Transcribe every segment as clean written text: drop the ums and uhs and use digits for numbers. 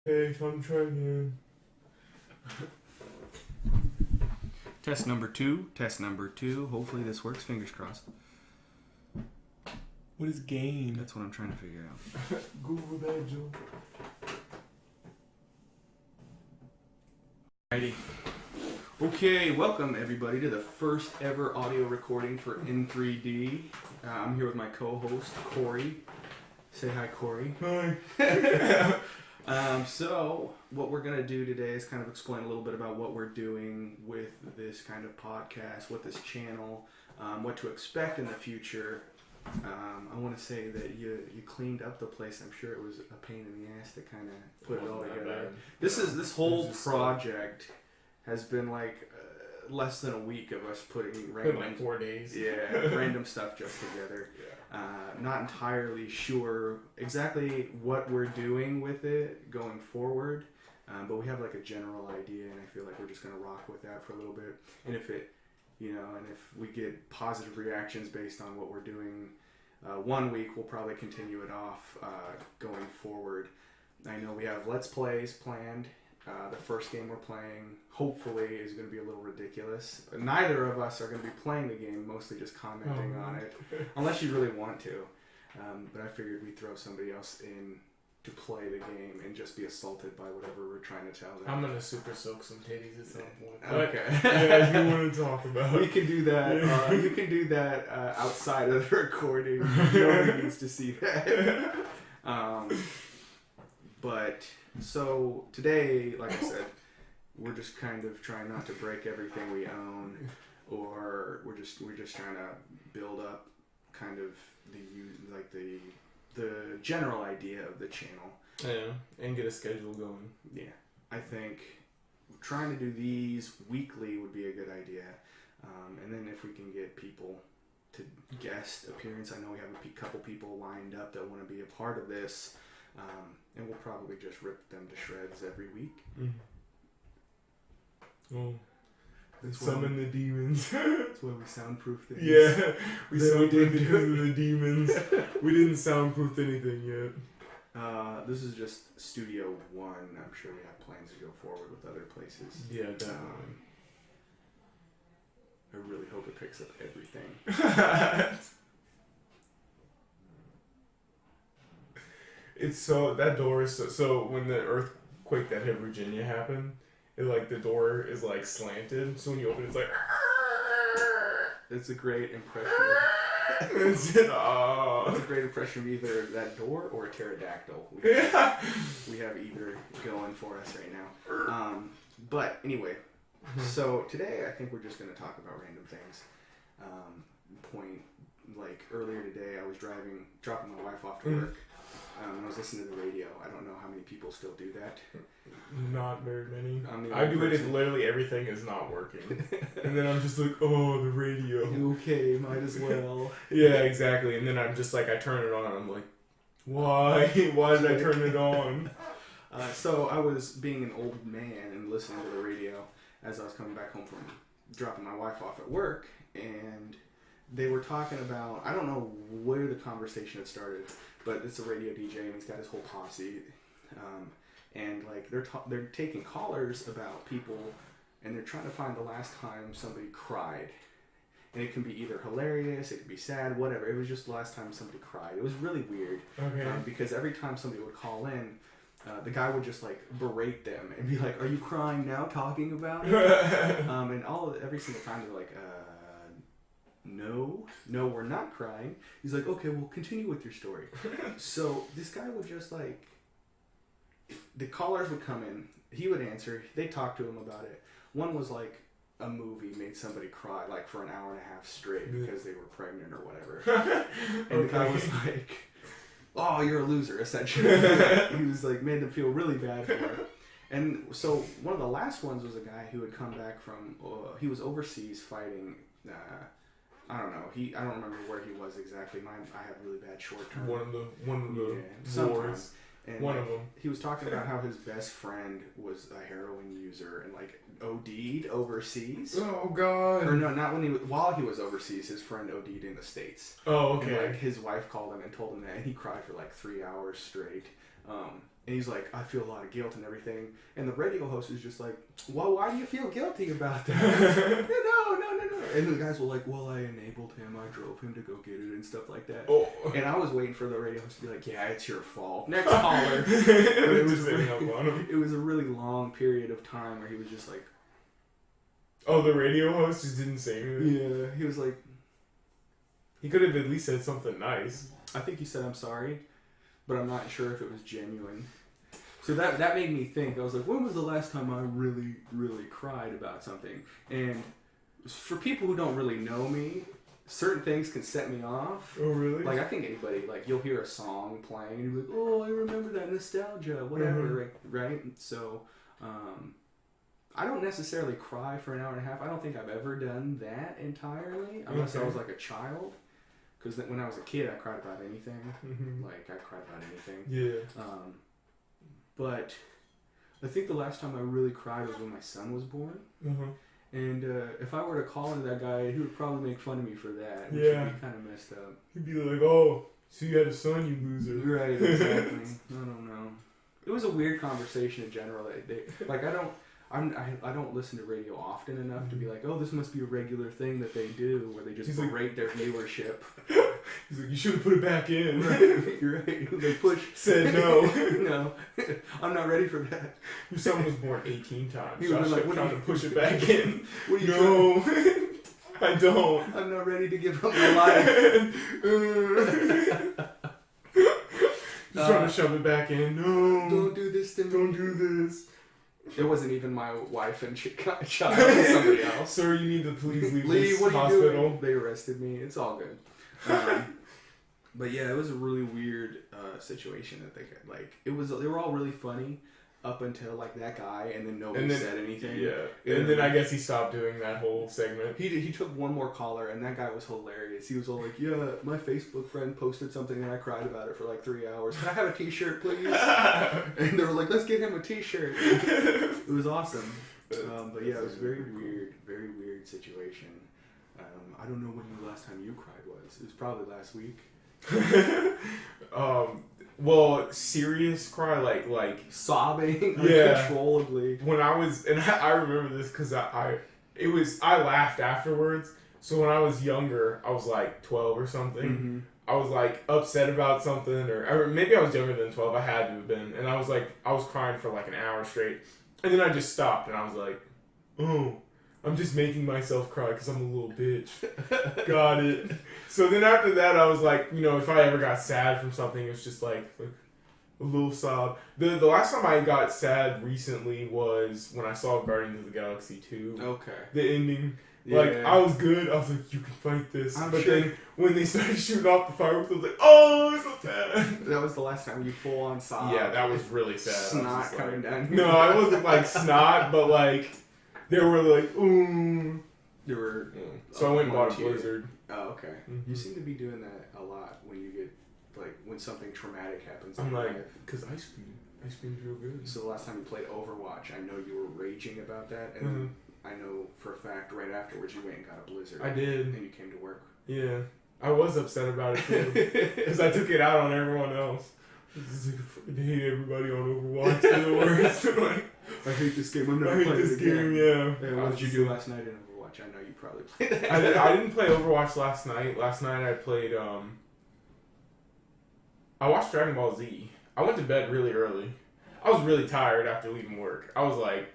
Hey, I'm trying. Test number two. Hopefully this works. Fingers crossed. What is game? That's what I'm trying to figure out. Google that, Joe. Alrighty. Okay, welcome everybody to the first ever audio recording for In3D. I'm here with my co-host, Corey. Say hi, Corey. Hi. So what we're going to do today is kind of explain a little bit about what we're doing with this kind of podcast, with this channel, what to expect in the future. I want to say that you cleaned up the place. I'm sure it was a pain in the ass to kind of put it all together. This whole project has been like less than a week of us putting random, like 4 days. Yeah, random stuff just together. Not entirely sure exactly what we're doing with it going forward, but we have like a general idea, and I feel like we're just gonna rock with that for a little bit. And if it, and if we get positive reactions based on what we're doing, 1 week we'll probably continue it off going forward. I know we have Let's Plays planned. The first game we're playing, hopefully, is going to be a little ridiculous. Neither of us are going to be playing the game, mostly just commenting on it, unless you really want to. But I figured we'd throw somebody else in to play the game and just be assaulted by whatever we're trying to tell them. I'm going to super soak some titties at some point. Okay. Yeah, you want to talk about it. We can do that. You can do that outside of the recording. Nobody needs to see that. But... So today, like I said, we're just kind of trying not to break everything we own, or we're just trying to build up kind of the general idea of the channel. Yeah, and get a schedule going. Yeah, I think trying to do these weekly would be a good idea, and then if we can get people to guest appearance, I know we have a couple people lined up that want to be a part of this. And we'll probably just rip them to shreds every week. Oh, summon the demons. That's why we soundproof things. Yeah, we soundproofed because of the demons. We didn't soundproof anything yet. This is just Studio 1. I'm sure we have plans to go forward with other places. Yeah, definitely. I really hope it picks up everything. It's so, that door is so when the earthquake that hit Virginia happened, the door is like slanted, so when you open it, it's like It's a great impression. It's a great impression of either that door or a pterodactyl. We have either going for us right now. But anyway, so today I think we're just going to talk about random things. Like earlier today, I was dropping my wife off to work. I was listening to the radio. I don't know how many people still do that. Not very many. I do it if literally everything is not working. And then I'm just like, oh, the radio. Okay, might as well. Yeah, exactly. And then I'm just like, I turn it on and I'm like, why? Why did I turn it on? So I was being an old man and listening to the radio as I was coming back home from dropping my wife off at work. And they were talking about, I don't know where the conversation had started, but it's a radio DJ and he's got his whole posse, and like they're taking callers about people, and they're trying to find the last time somebody cried, and it can be either hilarious, it could be sad, whatever. It was just the last time somebody cried. It was really weird, because every time somebody would call in, the guy would just like berate them and be like, "Are you crying now? Talking about it?" And every single time they're like, No, we're not crying. He's like, okay, well, continue with your story. So this guy would just like, the callers would come in, he would answer, they talk to him about it. One was like, a movie made somebody cry like for an hour and a half straight because they were pregnant or whatever. And the guy was like, oh, you're a loser, essentially. He was like, made them feel really bad for it. And so one of the last ones was a guy who had come back from, he was overseas fighting, I don't know. I don't remember where he was exactly. I have really bad short term. One of the wars. And one of them. He was talking about how his best friend was a heroin user and like OD'd overseas. Oh God. Or no, not while he was overseas. His friend OD'd in the States. Oh, okay. And like his wife called him and told him that, and he cried for like 3 hours straight. And he's like, I feel a lot of guilt and everything. And the radio host is just like, well, why do you feel guilty about that? No. And the guys were like, well, I enabled him. I drove him to go get it and stuff like that. Oh. And I was waiting for the radio host to be like, yeah, it's your fault. Next caller. It was a really long period of time where he was just like... Oh, the radio host just didn't say anything? Yeah, he was like... He could have at least said something nice. I think he said, I'm sorry, but I'm not sure if it was genuine. So that made me think. I was like, when was the last time I really, really cried about something? And for people who don't really know me, certain things can set me off. Oh, really? Like, I think anybody, like, you'll hear a song playing, and you're like, oh, I remember that nostalgia, whatever, right? So, I don't necessarily cry for an hour and a half. I don't think I've ever done that entirely, unless I was, like, a child. Because when I was a kid, I cried about anything. Mm-hmm. Like, I cried about anything. Yeah. But I think the last time I really cried was when my son was born. Uh-huh. And if I were to call into that guy, he would probably make fun of me for that, which Yeah. would be kind of messed up. He'd be like, oh, so you had a son, you loser. Right, exactly. I don't know. It was a weird conversation in general. I don't listen to radio often enough to be like, oh, this must be a regular thing that they do, where they just berate their viewership. He's like, you should have put it back in. Right, you're right. They push. Said no. No, I'm not ready for that. Your son was born 18 times. He Josh was like, kept what trying to push it back in. What are you No, I don't. I'm not ready to give up my life. He's trying to shove it back in. No. Don't do this to me. Don't do this. It wasn't even my wife and child. It was somebody else. Sir, you need to please leave Lee, this what are you hospital. doing? They arrested me. It's all good. But yeah, it was a really weird situation that they were all really funny up until like that guy, and then nobody said anything. Yeah, and then I guess he stopped doing that whole segment. He took one more caller, and that guy was hilarious. He was all like, "Yeah, my Facebook friend posted something, and I cried about it for like 3 hours. Can I have a T-shirt, please?" And they were like, "Let's get him a T-shirt." It was awesome. But yeah, it was very weird situation. I don't know when the last time you cried was. It was probably last week. Well, serious cry, like sobbing yeah, uncontrollably. When I was, and I remember this because I laughed afterwards. So when I was younger, I was like 12 or something. Mm-hmm. I was like upset about something, or maybe I was younger than 12. I had to have been, and I was crying for like an hour straight, and then I just stopped, and I was like, oh. I'm just making myself cry because I'm a little bitch. Got it. So then after that, I was like, if I ever got sad from something, it was just like a little sob. The last time I got sad recently was when I saw Guardians of the Galaxy 2. Okay. The ending. Yeah. Like, I was good. I was like, you can fight this. But then when they started shooting off the fireworks, I was like, oh, it's so sad. That was the last time you full on sobbed. Yeah, that was really sad. Snot coming down. No, I wasn't like snot, but like... They were like, ooh. They were. So I went and bought a Blizzard. Oh, okay. Mm-hmm. You seem to be doing that a lot when you get, like, when something traumatic happens. I'm like, because ice cream's real good. So the last time you played Overwatch, I know you were raging about that, and I know for a fact right afterwards you went and got a Blizzard. I did. And you came to work. Yeah. I was upset about it too. Because I took it out on everyone else. I hate everybody on Overwatch. They're the worst. I hate this game. I'm I never hate playing this it again. game, yeah. And what did you do last night in Overwatch? I know you probably played that. I didn't play Overwatch last night. Last night I played, I watched Dragon Ball Z. I went to bed really early. I was really tired after leaving work. I was like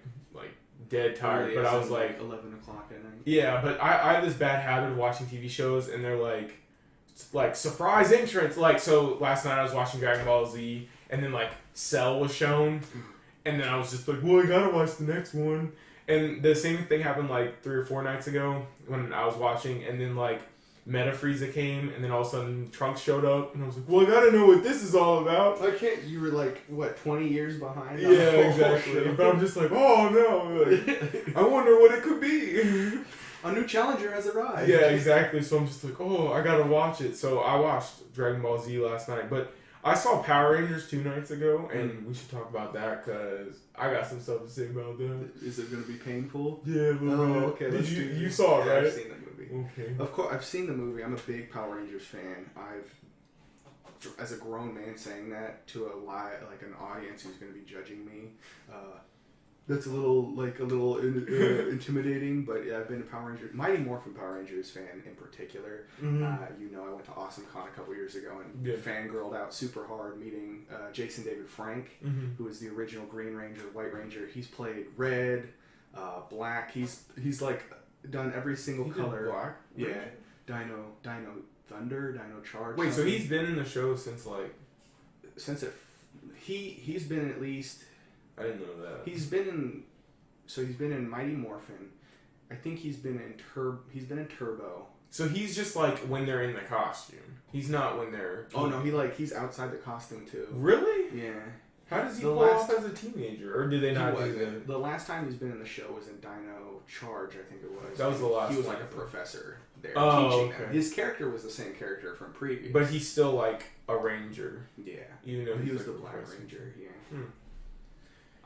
dead tired, but I was like 11 o'clock at night. Yeah, but I have this bad habit of watching TV shows, and they're like surprise entrance. Like, so last night I was watching Dragon Ball Z, and then like Cell was shown, and then I was just like, well, I gotta watch the next one. And the same thing happened like 3 or 4 nights ago when I was watching, and then like Meta Frieza came, and then all of a sudden Trunks showed up, and I was like, well, I gotta know what this is all about. I can't. You were like, what, 20 years behind? Yeah, exactly. But I'm just like, oh no, like, I wonder what it could be. A new challenger has arrived. Yeah, exactly. So I'm just like, oh, I gotta watch it. So I watched Dragon Ball Z last night, but I saw Power Rangers 2 nights ago, and we should talk about that because I got some stuff to say about that. Is it going to be painful? Yeah, a little bit. Okay. Let's do You saw it, right? I've seen the movie. Okay. Of course, I've seen the movie. I'm a big Power Rangers fan. as a grown man saying that to an audience who's going to be judging me, that's a little intimidating. But yeah, I've been a Power Ranger, Mighty Morphin Power Rangers fan in particular. Mm-hmm. I went to AwesomeCon a couple years ago and fangirled out super hard meeting Jason David Frank, Mm-hmm. who is the original Green Ranger, White Ranger. He's played Red, Black. He's like done every single color. Black? Yeah, Dino Thunder, Dino Charge. Wait, so he's been in the show since like he's been at least. I didn't know that. He's been in Mighty Morphin. I think he's been in Turbo. So he's just like when they're in the costume. He's not when they're. Oh no, he's outside the costume too. Really? Yeah. How does he pull off as a teenager, or did they not do that? The last time he's been in the show was in Dino Charge, I think it was. That was the last. He was one. like a professor there teaching them. His character was the same character from previous. But he's still like a ranger. Yeah. Even though he was like the a Black professor. Ranger. Yeah. Hmm.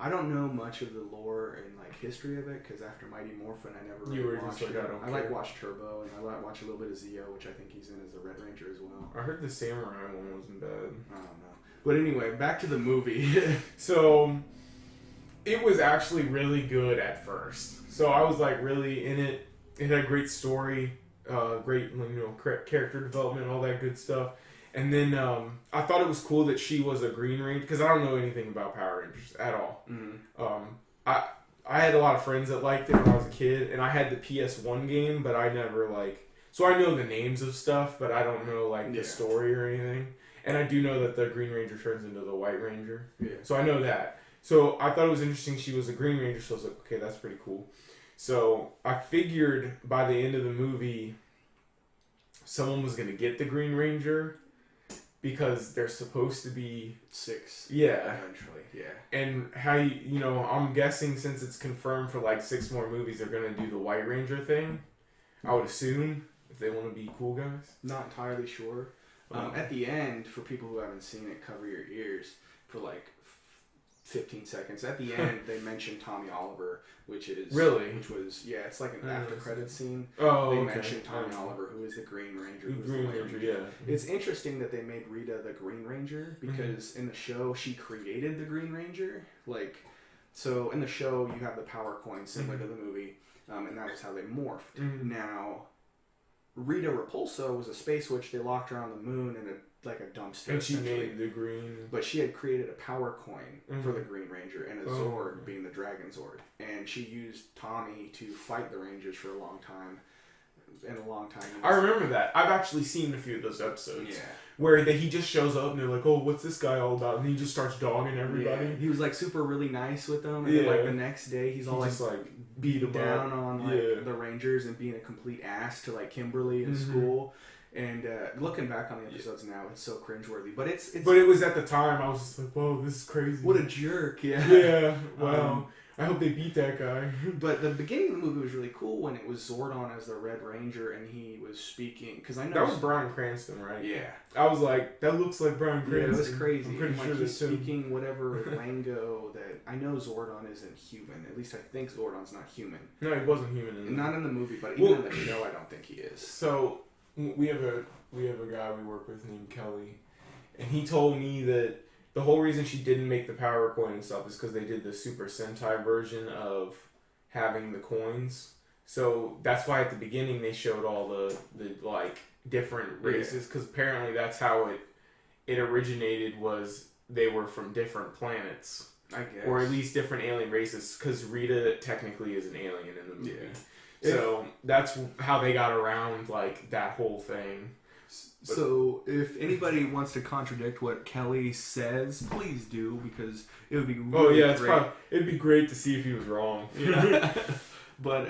I don't know much of the lore and like history of it because after Mighty Morphin, I never really watched it. I like watch Turbo and I like watch a little bit of Zeo, which I think he's in as the Red Ranger as well. I heard the Samurai one wasn't bad. I don't know. But anyway, back to the movie. So, it was actually really good at first. So I was like really in it. It had a great story, great character development, all that good stuff. And then I thought it was cool that she was a Green Ranger because I don't know anything about Power Rangers at all. Mm-hmm. I had a lot of friends that liked it when I was a kid, and I had the PS1 game, but I never so I know the names of stuff, but I don't know the story or anything. And I do know that the Green Ranger turns into the White Ranger. Yeah. So I know that. So I thought it was interesting she was a Green Ranger, so I was like, okay, that's pretty cool. So I figured by the end of the movie, someone was going to get the Green Ranger because they're supposed to be 6. Yeah. Eventually, yeah. And how I'm guessing since it's confirmed for 6 more movies, they're going to do the White Ranger thing. I would assume if they want to be cool guys. Not entirely sure. At the end, for people who haven't seen it, cover your ears for 15 seconds. At the end, they mention Tommy Oliver, which was it's like an after credit scene. Oh, they mention Tommy Oliver, who is the Green Ranger. Yeah. It's interesting that they made Rita the Green Ranger because in the show she created the Green Ranger. So in the show you have the power coin similar to the movie, and that was how they morphed. Mm-hmm. Now, Rita Repulsa was a space witch. They locked her on the moon in a dumpster. And she made the green. But she had created a power coin for the Green Ranger and a Zord being the Dragon Zord. And she used Tommy to fight the Rangers for a long time. I remember that. I've actually seen a few of those episodes. Yeah. Where he just shows up and they're like, oh, what's this guy all about? And he just starts dogging everybody. Yeah. He was super really nice with them. And then the next day he's all just beat down on the Rangers and being a complete ass to Kimberly in school. And looking back on the episodes now, it's so cringeworthy. But it's. But it was at the time. I was just like, whoa, this is crazy. What a jerk! Yeah. Yeah. Wow. I hope they beat that guy. But the beginning of the movie was really cool when it was Zordon as the Red Ranger and he was speaking because I know that was Bryan Cranston, right? Yeah. I was like, that looks like Bryan Cranston. Yeah, it was crazy. I'm pretty sure he's speaking whatever lingo that I know Zordon isn't human. At least I think Zordon's not human. No, he wasn't human. Not in the movie, but even in the show, I don't think he is. So we have a guy we work with named Kelly, and he told me that the whole reason she didn't make the power coin and stuff is because they did the Super Sentai version of having the coins. So that's why at the beginning they showed all the different races because apparently that's how it originated was they were from different planets. I guess. Or at least different alien races because Rita technically is an alien in the movie. Yeah. So that's how they got around that whole thing. So if anybody wants to contradict what Kelly says, please do because it would be really great. It'd be great to see if he was wrong. Yeah. But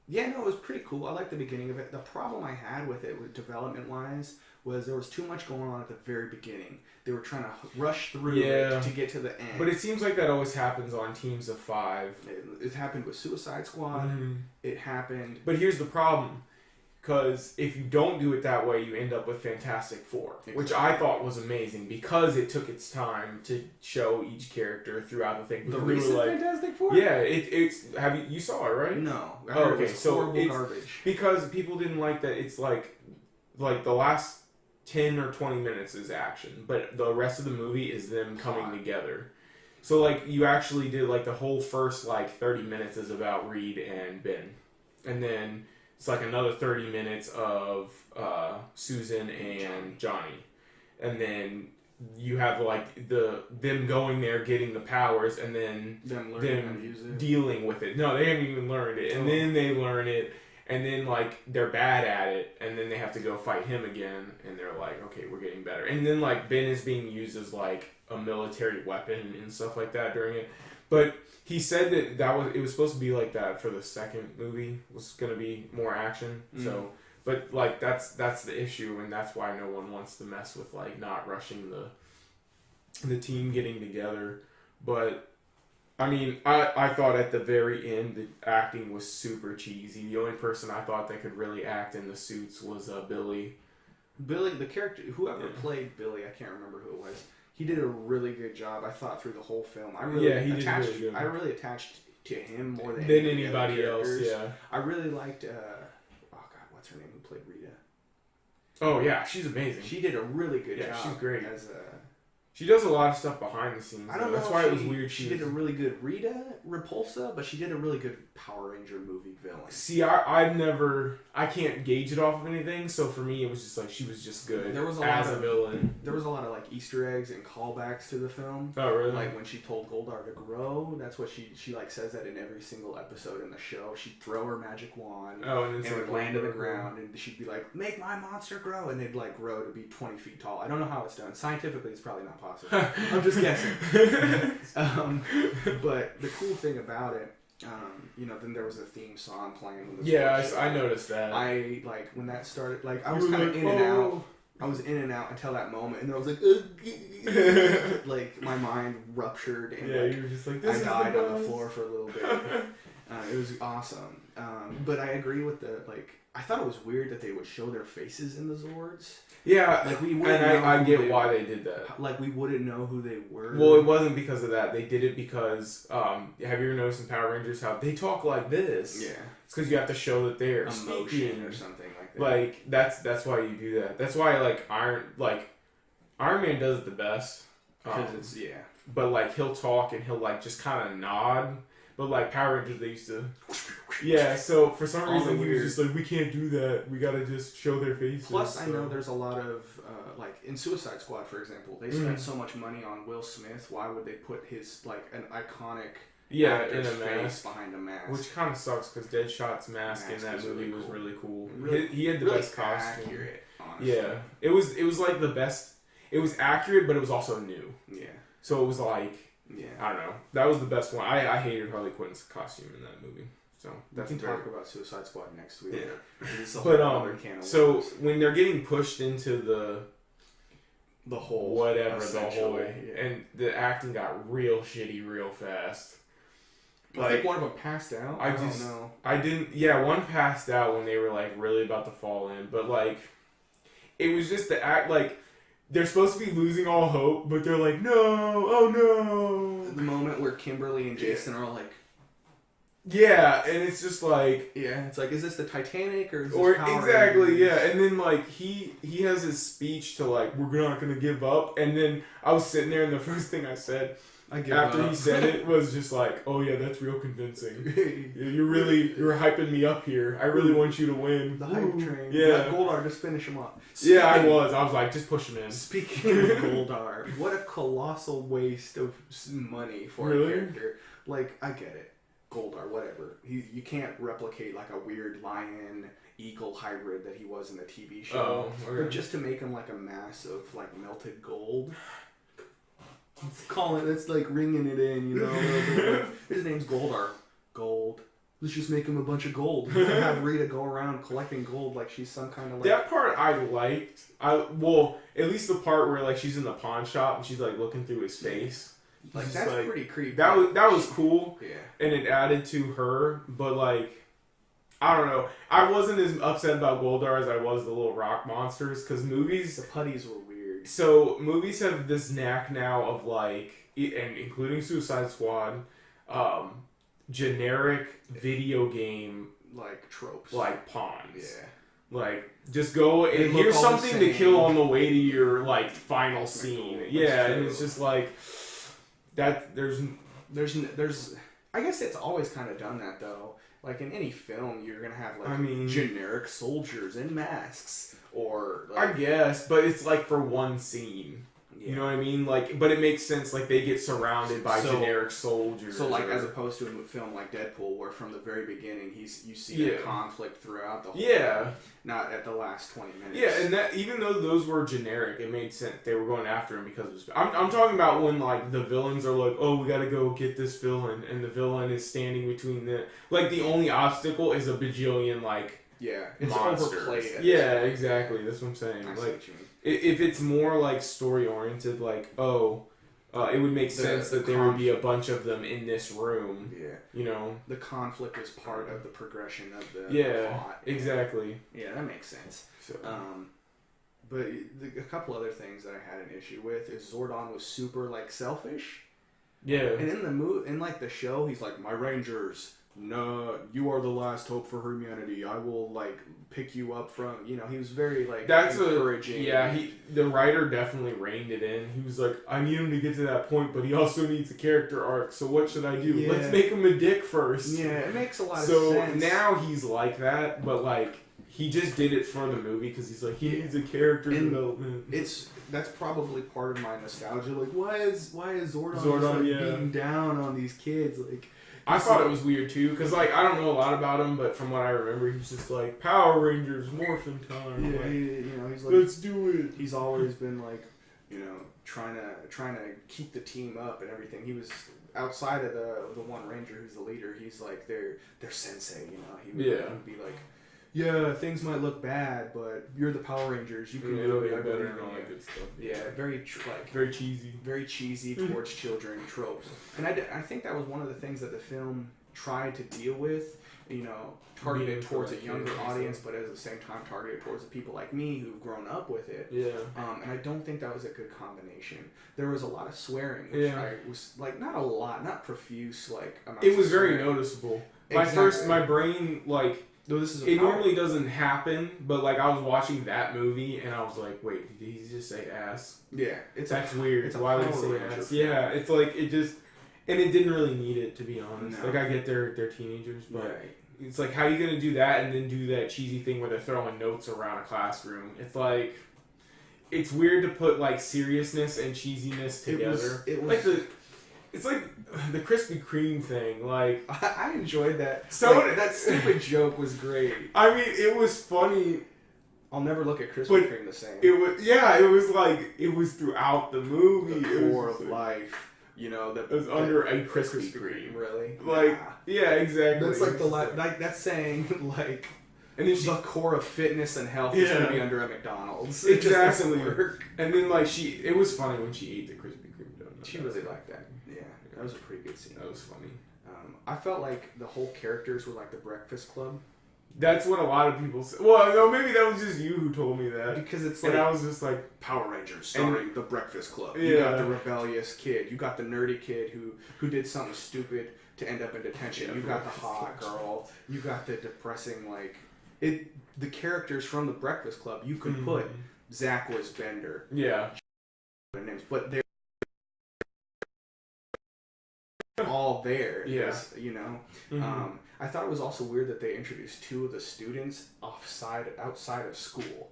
it was pretty cool. I liked the beginning of it. The problem I had with it, development wise, was there was too much going on at the very beginning. They were trying to rush through it to get to the end. But it seems like that always happens on teams of 5. It happened with Suicide Squad. Mm-hmm. It happened. But here's the problem. Because if you don't do it that way, you end up with Fantastic Four, which I thought was amazing because it took its time to show each character throughout the thing. The recent Fantastic Four? Yeah, it's you saw it, right? No. Okay, so horrible garbage. Because people didn't like that. It's like the last 10 or 20 minutes is action, but the rest of the movie is them coming together. So, like, you actually did, like, the whole first, like, 30 minutes is about Reed and Ben. And then it's, like, another 30 minutes of Susan and Johnny. And then you have, like, them going there, getting the powers, and then them learning how to use it. Dealing with it. No, they haven't even learned it. And then they learn it. And then, like, they're bad at it, and then they have to go fight him again, and they're like, okay, we're getting better. And then, like, Ben is being used as, like, a military weapon and stuff like that during it. But he said that it was supposed to be like that for the second movie. It was going to be more action. So, but, like, that's the issue, and that's why no one wants to mess with, like, not rushing the team getting together. But I mean, I thought at the very end the acting was super cheesy. The only person I thought that could really act in the suits was Billy. Billy, the character, whoever played Billy, I can't remember who it was. He did a really good job, I thought, through the whole film. I really attached to him more than anybody else. Yeah, I really liked. What's her name? Who played Rita? Oh yeah, she's amazing. She did a really good job. Yeah, she's great. She does a lot of stuff behind the scenes. I don't know. That's why it was weird. She did a really good Rita Repulsa, but she did a really good Power Ranger movie villain. See, I can't gauge it off of anything. So for me, it was just like she was just good as a villain. There was a lot of like Easter eggs and callbacks to the film. Oh really? Like when she told Goldar to grow, that's what she like says that in every single episode in the show. She'd throw her magic wand. And it would land on the ground, and she'd be like, "Make my monster grow," and they'd like grow to be 20 feet tall. I don't know how it's done. Scientifically, it's probably not possible. I'm just guessing. But the cool thing about it, then there was a theme song playing. I noticed that. I like when that started. Like I was kind of in and out. I was in and out until that moment, and then I was like, like my mind ruptured, and you were just like, this I died on the floor for a little bit. It was awesome, but I agree with I thought it was weird that they would show their faces in the Zords. Yeah, like we wouldn't. And I get why they did that. Like we wouldn't know who they were. Well, it wasn't because of that. They did it because have you ever noticed in Power Rangers how they talk like this? Yeah, it's because you have to show that they're emotion speaking or something like that. Like that's why you do that. That's why Iron Man does it the best. Because But like he'll talk and he'll like just kind of nod. But like Power Rangers, they used to. Yeah, so for some reason he was just like, we can't do that. We gotta just show their faces. Plus, I know there's a lot of like in Suicide Squad, for example, they spent so much money on Will Smith. Why would they put his like an iconic in a face mask behind a mask? Which kind of sucks because Deadshot's mask in that movie was really cool. He had the really best costume. Accurate, honestly. Yeah, it was like the best. It was accurate, but it was also new. Yeah. So it was like. Yeah, I don't know. That was the best one. I hated Harley Quinn's costume in that movie. So we can talk about Suicide Squad next week. Yeah, but so when they're getting pushed into the hole, whatever the hole, and the acting got real shitty real fast. I think one of them passed out. I don't know. I didn't. Yeah, one passed out when they were like really about to fall in, but like it was just the act like. They're supposed to be losing all hope, but they're like, no, oh no. The moment where Kimberly and Jason are like... Yeah, and it's just like... Yeah, it's like, is this the Titanic or is this Power exactly, Rangers? Yeah. And then, like, he has his speech to, like, we're not going to give up. And then I was sitting there, and the first thing I said... After he said it was just like, oh yeah, that's real convincing. You're hyping me up here. I really want you to win. The hype train. Yeah. Goldar, just finish him up. I was like, just push him in. Speaking of Goldar, what a colossal waste of money for a character. Like, I get it. Goldar, whatever. You can't replicate like a weird lion-eagle hybrid that he was in the TV show. Oh, okay. But just to make him like a mass of like melted gold. It's like ringing it in, you know. His name's Goldar. Gold. Let's just make him a bunch of gold. Have Rita go around collecting gold like she's some kind of like... That part I liked. At least the part where like she's in the pawn shop and she's like looking through his face. Like that's like, pretty creepy. That was cool. Yeah. And it added to her, but like I don't know. I wasn't as upset about Goldar as I was the little rock monsters because movies. The putties were weird. So movies have this knack now of like, and including Suicide Squad, generic video game like tropes, like pawns. Yeah. Like, just go and They look here's all the something to same. kill on the way to your like final scene. That's Yeah, true. and it's just like that. There's I guess it's always kind of done that though. Like in any film, you're gonna have like I mean- generic soldiers in masks, or I like, guess, but it's like for one scene. You know what I mean? Like, but it makes sense. Like, they get surrounded by So- generic soldiers. So like or- as opposed to a film like Deadpool, where from the very beginning you see the Yeah. conflict throughout the whole Yeah. film, not at the last 20 minutes. Yeah, and that even though those were generic, it made sense. They were going after him because of his. I'm talking about when like the villains are like, oh, we gotta go get this villain, and the villain is standing between the like the only obstacle is a bajillion like yeah, it's monsters. overplayed. at this Yeah, point. exactly. That's what I'm saying. I see Like, what you mean. if it's more like story oriented, like it would make sense that there would be a bunch of them in this room. Yeah, You know. the conflict is part of the progression of the Yeah. plot. Exactly. Yeah, that makes sense. So. But a couple other things that I had an issue with is Zordon was super like selfish, Yeah. and in like the show, he's like, "My Rangers, no, you are the last hope for humanity. I will like pick you up from." You know, he was very like That's encouraging. the writer definitely reined it in. He was like, I need him to get to that point, but he also needs a character arc. So what should I do? Yeah. Let's make him a dick first. Yeah, it makes a lot of So sense. now he's like that, but like he just did it for the movie because he's like he needs a character And development. that's probably part of my nostalgia. Like, why is Zordon, Zordon, just, like, yeah. beating down on these kids? Like, I thought it was weird too, because like I don't know a lot about him, but from what I remember, he was just like Power Rangers morphin time. yeah, Like, he's like, let's do it. he's always been like, trying to keep the team up and everything. He was outside of the one ranger who's the leader. He's like their sensei. He would be like, yeah, things might look bad, but you're the Power Rangers. You can do it. I believe in and all you." that good stuff. Yeah, very Very cheesy. very cheesy towards children tropes. And I think that was one of the things that the film tried to deal with, targeted Being towards a for younger kids and audience, stuff. but at the same time targeted towards the people like me who've grown up with it. Yeah. And I don't think that was a good combination. There was a lot of swearing, which Yeah. I was like, not a lot, not profuse, like amounts It was of very swearing. noticeable. Exactly. My brain, like, Though this is a it power- normally doesn't happen, but, like, I was watching that movie, and I was like, wait, did he just say ass? Yeah, That's weird. it's a Why would he Power say Ranger ass? film. Yeah, it's like, it just, and it didn't really need it, to be honest. No. Like, I get they're teenagers, but Right. it's like, how are you going to do that and then do that cheesy thing where they're throwing notes around a classroom? It's like, it's weird to put, like, seriousness and cheesiness together. It was Like, it's like the Krispy Kreme thing, like, I enjoyed that. So- Like, that stupid joke was great. I mean, it was funny. I'll never look at Krispy But Kreme the same. It was like, it was throughout the movie. The It core was of just like- life. It was under a Krispy Kreme. Really? Like, Nah. yeah, exactly. That's like It's just like that's saying like and then she, the core of fitness and health is going to Yeah. be under a McDonald's. It just Exactly. doesn't work. and then like it was funny when she ate the Krispy Kreme donut. She really liked that. Yeah, that was a pretty good scene. That was funny. I felt like the whole characters were like the Breakfast Club That's what a lot of people say. Well, no, maybe that was just you who told me that. because it's like And I was just like, Power Rangers starring the Breakfast Club. Yeah. You got the rebellious kid. You got the nerdy kid who did something stupid to end up in detention. Yeah, You got the Breakfast hot Club. girl. You got the depressing the characters from the Breakfast Club. You could put Zach was Bender, yeah. their names, but they're all there. Yeah. I thought it was also weird that they introduced two of the students outside of school.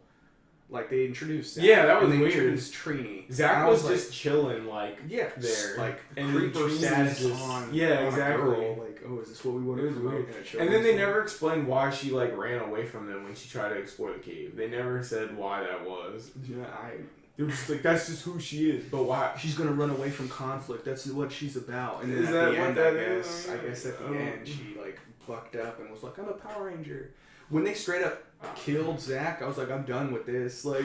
Like they introduced Zach, Yeah, that was and they weird. introduced Trini. And Zach I was like, just chilling, like, yeah, there. like And creeper Trini was status just- on yeah, on a exactly. girl. Like, oh, is this what we want It to was promote weird. in a And children's then they film? never explained why she, like, ran away from them when she tried to explore the cave. They never said why that was. Yeah, They were just like, that's just who she is. But why? she's gonna run away from conflict. That's what she's about. And then Is at that the what end, that I is? guess at the Oh. end, she like bucked up and was like, "I'm a Power Ranger." When they straight up killed Zach, I was like, "I'm done with this." Like,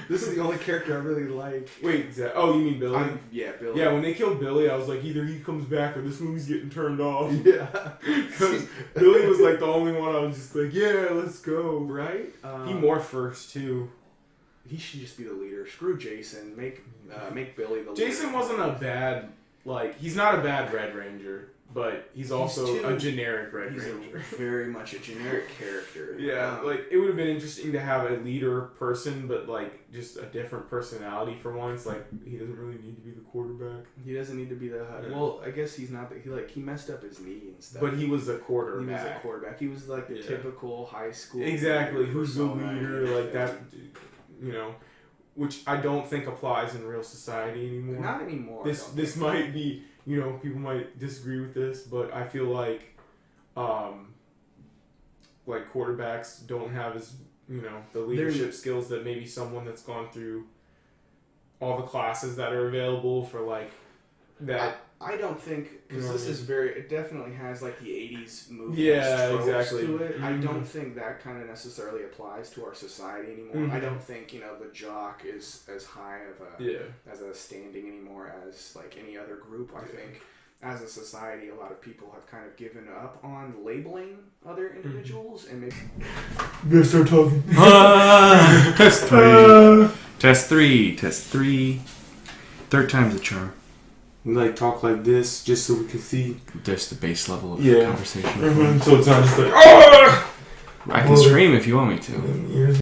this is the only character I really like. Wait, Zach. Oh, you mean Billy? Yeah, Billy. Yeah, when they killed Billy, I was like, either he comes back or this movie's getting turned off. Yeah. Because Billy was like the only one I was just like, yeah, let's go. Right? He morphed first, too. He should just be the leader. Screw Jason. Make Billy the leader. Jason wasn't a bad, like, he's not a bad Red Ranger. but he's also a generic Red Ranger. Very much a generic character. Yeah, like it would have been interesting to have a leader person, but like just a different personality for once. Like he doesn't really need to be the quarterback. He doesn't need to be the. Yeah. Well, I guess he's not. He messed up his knee and stuff. But he was a quarterback. He was a quarterback. He was like the typical high school. Exactly. Who's the leader? Like that. You know, which I don't think applies in real society anymore. Not anymore. This might be. You know, people might disagree with this, but I feel like quarterbacks don't have as, you know, the leadership skills that maybe someone that's gone through all the classes that are available for like that. I don't think, because this is it definitely has like the 80s movie tropes to it. Mm-hmm. I don't think that kind of necessarily applies to our society anymore. Mm-hmm. I don't think, you know, the jock is as high of as a standing anymore as like any other group. I think as a society, a lot of people have kind of given up on labeling other individuals and maybe... You better start talking. Test 3. Test 3. Test 3. Third time's a charm. We like talk like this just so we can see. Just the base level of the conversation. Mm-hmm. So it's not just like, oh! I can scream if you want me to.